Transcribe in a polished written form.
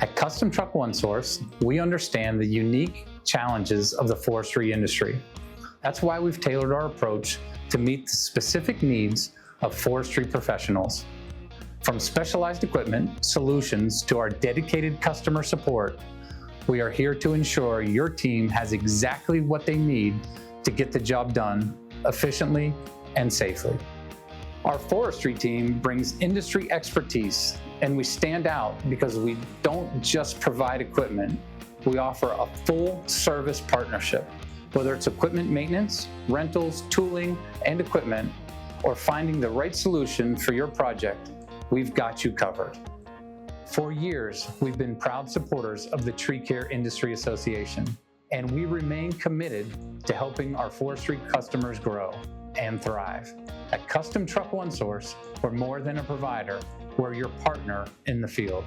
At Custom Truck One Source, we understand the unique challenges of the forestry industry. That's why we've tailored our approach to meet the specific needs of forestry professionals. From specialized equipment solutions to our dedicated customer support, we are here to ensure your team has exactly what they need to get the job done efficiently and safely. Our forestry team brings industry expertise, and we stand out because we don't just provide equipment, we offer a full service partnership. Whether it's equipment maintenance, rentals, tooling, and equipment, or finding the right solution for your project, we've got you covered. For years, we've been proud supporters of the Tree Care Industry Association, and we remain committed to helping our forestry customers grow and thrive. At Custom Truck One Source, we're more than a provider, we're your partner in the field.